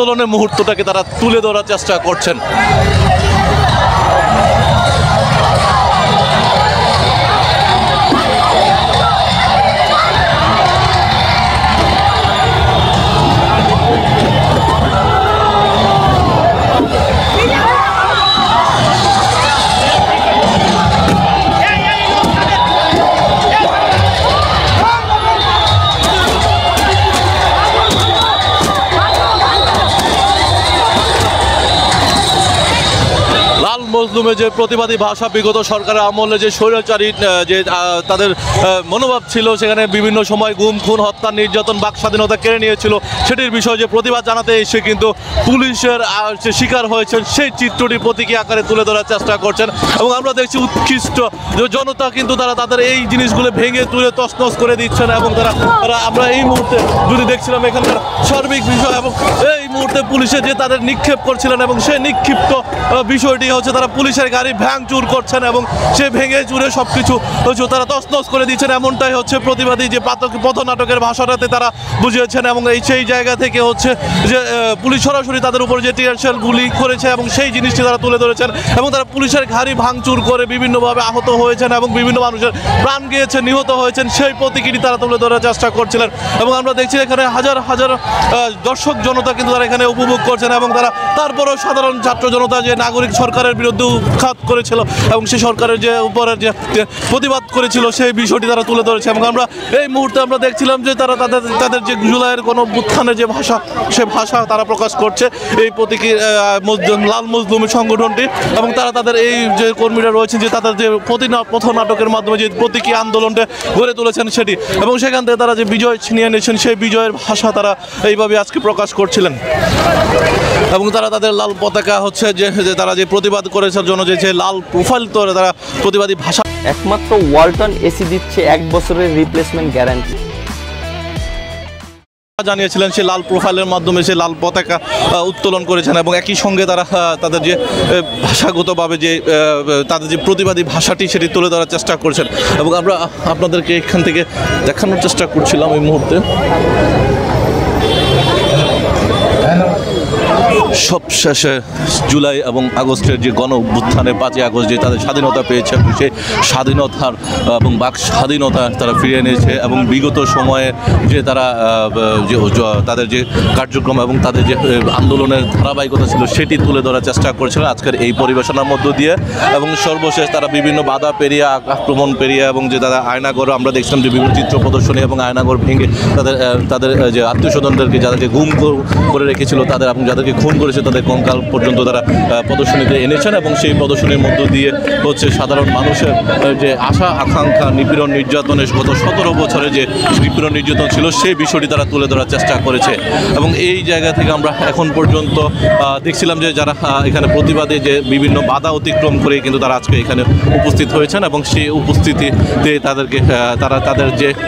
আন্দোলনের মুহূর্তটাকে তারা তুলে ধরার চেষ্টা করছেন। মজলুমের যে প্রতিবাদী ভাষা বিগত সরকারের আমলে যে স্বৈরাচারী যে তাদের মনোভাব ছিল, সেখানে বিভিন্ন সময় গুম খুন হত্যা নির্যাতন বাক স্বাধীনতা কেড়ে নিয়েছিল, সেটির বিষয়ে যে প্রতিবাদ জানাতে এসে কিন্তু পুলিশের শিকার হয়েছেন সেই চিত্রটি প্রতীকী আকারে তুলে ধরার চেষ্টা করছেন। এবং আমরা দেখছি উৎকৃষ্ট জনতা কিন্তু তারা তাদের এই জিনিসগুলো ভেঙে তুলে তছনছ করে দিচ্ছেন। এবং তারা আমরা এই মুহূর্তে যদি দেখছিলাম এখানকার সার্বিক বিষয় এবং এই মুহূর্তে পুলিশে যে তাদের নিক্ষেপ করছিলেন এবং সেই নিক্ষিপ্ত বিষয়টি হচ্ছে তারা পুলিশের গাড়ি ভাঙচুর করছেন এবং সে ভেঙে চুরে সব কিছু হচ্ছে তারা তছনছ করে দিচ্ছেন। এমনটাই হচ্ছে প্রতিবাদী যে পথনাটকের ভাষাটাতে তারা বুঝিয়েছেন। এবং সেই জায়গা থেকে হচ্ছে যে পুলিশ সরাসরি তাদের উপর যে টিয়ার শেল গুলি করেছে এবং সেই জিনিসটি তারা তুলে ধরেছেন। এবং তারা পুলিশের গাড়ি ভাঙচুর করে বিভিন্নভাবে আহত হয়েছেন এবং বিভিন্ন মানুষের প্রাণ গিয়েছেন, নিহত হয়েছেন, সেই প্রতীকটি তারা তুলে ধরার চেষ্টা করছিলেন। এবং আমরা দেখছি এখানে হাজার হাজার দর্শক জনতা কিন্তু তারা এখানে উপভোগ করছেন। এবং তারা তারপরেও সাধারণ ছাত্র জনতা যে নাগরিক সরকারের বিরুদ্ধে উৎখাত করেছিল এবং সেই সরকারের যে উপরের যে প্রতিবাদ করেছিল সেই বিষয়টি তারা তুলে ধরেছে। এবং আমরা এই মুহূর্তে আমরা দেখছিলাম যে তারা তাদের যে জুলাইয়ের গণঅভ্যুত্থানের যে ভাষা, সে ভাষা তারা প্রকাশ করছে এই প্রতীকী লাল মজলুমের সংগঠনটি। এবং তারা তাদের এই যে কর্মীরা রয়েছেন যে তাদের যে পথনাটকের মাধ্যমে যে প্রতীকী আন্দোলনটা গড়ে তুলেছেন সেটি, এবং সেখান থেকে তারা যে বিজয় ছিনিয়ে নিয়েছেন সেই বিজয়ের ভাষা তারা এইভাবে আজকে প্রকাশ করছিলেন। এবং তারা তাদের লাল পতাকা হচ্ছে যে তারা যে প্রতিবাদ করেছে জন্য যে লাল প্রোফাইল করে তারা প্রতিবাদী ভাষা। একমাত্র ওয়ালটন এসি দিচ্ছে 1 বছরের রিপ্লেসমেন্ট গ্যারান্টি জানিয়েছিলেন। সে লাল প্রোফাইলের মাধ্যমে সে লাল পতাকা উত্তোলন করেছেন এবং একই সঙ্গে তারা তাদের যে ভাষাগতভাবে যে তাদের যে প্রতিবাদী ভাষাটি সেটি তুলে ধরার চেষ্টা করছেন। এবং আমরা আপনাদেরকে এখান থেকে দেখানোর চেষ্টা করছিলাম এই মুহূর্তে। সবশেষে জুলাই এবং আগস্টের যে গণ অভ্যুত্থানে 5ই আগস্ট যে তাদের স্বাধীনতা পেয়েছে, সেই স্বাধীনতার এবং বাক স্বাধীনতা তারা ফিরিয়ে এনেছে। এবং বিগত সময়ে যে তারা তাদের যে কার্যক্রম এবং তাদের যে আন্দোলনের ধারাবাহিকতা ছিল সেটি তুলে ধরার চেষ্টা করেছিলেন আজকের এই পরিবেশনার মধ্য দিয়ে। এবং সর্বশেষ তারা বিভিন্ন বাধা পেরিয়ে, আক্রমণ পেরিয়ে এবং যে তারা আয়নাঘর আমরা দেখছিলাম যে বিভিন্ন চিত্র প্রদর্শনী এবং আয়নাঘর ভেঙে তাদের যে আত্মীয়স্বজনদেরকে যাদেরকে গুম করে রেখেছিল তাদের এবং যাদেরকে খুন করেছে তাদের কঙ্কাল পর্যন্ত তারা প্রদর্শনীতে এনেছেন। এবং সেই প্রদর্শনীর মধ্য দিয়ে হচ্ছে সাধারণ মানুষের যে আশা আকাঙ্ক্ষা, নিপীড়ন নির্যাতনের গত 17 বছরে যে নিপীড়ন নির্যাতন ছিল সেই বিষয়টি তারা তুলে ধরার চেষ্টা করেছে। এবং এই জায়গা থেকে আমরা এখন পর্যন্ত দেখছিলাম যে যারা এখানে প্রতিবাদে যে বিভিন্ন বাধা অতিক্রম করে কিন্তু তারা আজকে এখানে উপস্থিত হয়েছেন এবং সেই উপস্থিতিতে তাদেরকে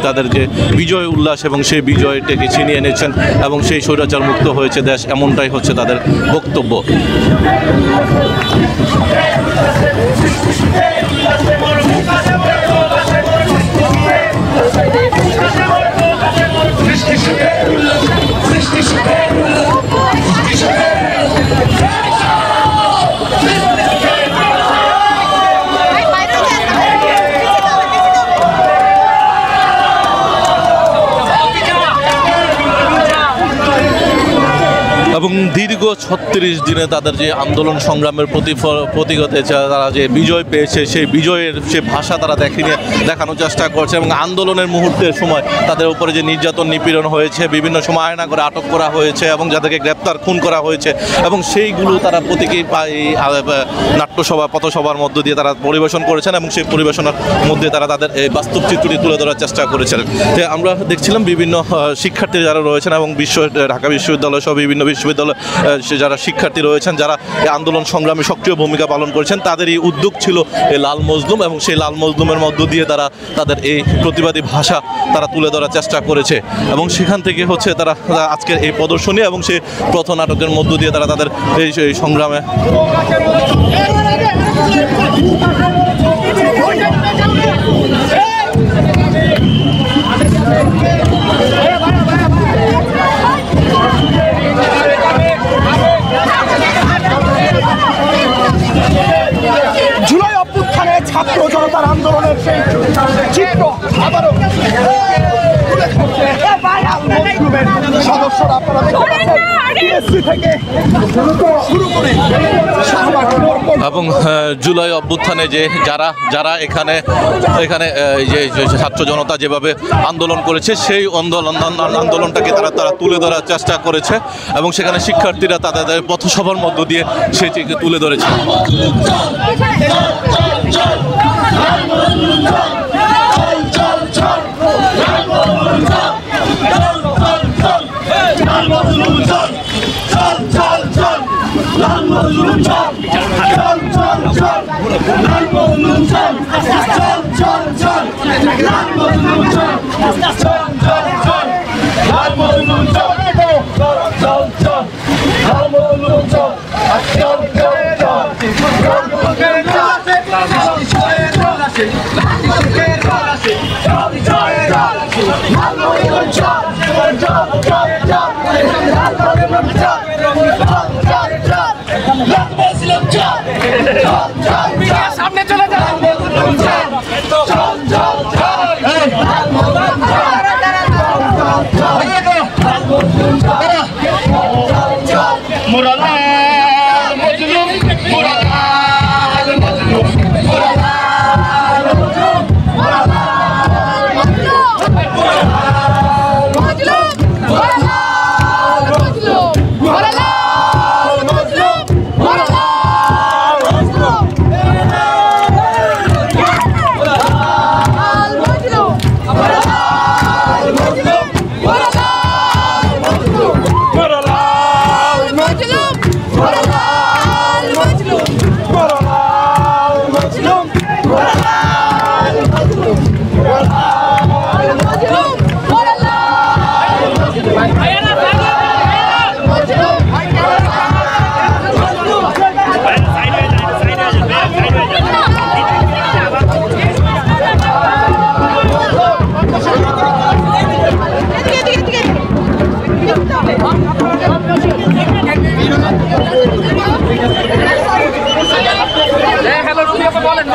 তাদের যে বিজয় উল্লাস এবং সেই বিজয়টাকে ছিনিয়ে এনেছেন এবং সেই স্বৈরাচার মুক্ত হয়েছে দেশ, এমনটাই হচ্ছে তাদের বক্তব্য। এবং দীর্ঘ 36 দিনে তাদের যে আন্দোলন সংগ্রামের প্রতীকতে তারা যে বিজয় পেয়েছে সেই বিজয়ের সে ভাষা তারা দেখানোর চেষ্টা করছে। এবং আন্দোলনের মুহূর্তের সময় তাদের উপরে যে নির্যাতন নিপীড়ন হয়েছে, বিভিন্ন সময় আয়না করে আটক করা হয়েছে এবং যাদেরকে গ্রেপ্তার খুন করা হয়েছে এবং সেইগুলো তারা প্রতীকী নাট্যসভা পথসভার মধ্য দিয়ে তারা পরিবেশন করেছেন এবং সেই পরিবেশনার মধ্যে তারা তাদের এই বাস্তব চিত্রটি তুলে ধরার চেষ্টা করেছেন। আমরা দেখছিলাম বিভিন্ন শিক্ষার্থী যারা রয়েছেন এবং ঢাকা বিশ্ববিদ্যালয় সহ বিভিন্ন বিশ্ববিদ্যালয় যারা শিক্ষার্থী রয়েছেন যারা এই আন্দোলন সংগ্রামে সক্রিয় ভূমিকা পালন করেছেন তাদেরই উদ্যোগ ছিল এই লাল মজলুম। এবং সেই লাল মজলুমের মধ্য দিয়ে তারা তাদের এই প্রতিবাদী ভাষা তারা তুলে ধরার চেষ্টা করেছে। এবং সেখান থেকে হচ্ছে তারা আজকের এই প্রদর্শনী এবং সেই পথনাটকের মধ্য দিয়ে তারা তাদের এই সংগ্রামে এবং জুলাই অভ্যুত্থানে যে যারা এখানে এই যে ছাত্র জনতা যেভাবে আন্দোলন করেছে সেই আন্দোলনটাকে তারা তুলে ধরার চেষ্টা করেছে এবং সেখানে শিক্ষার্থীরা তাদের পথসভার মধ্য দিয়ে সেটিকে তুলে ধরেছে। সামনে চলে যান। হ্যালো, বলেন।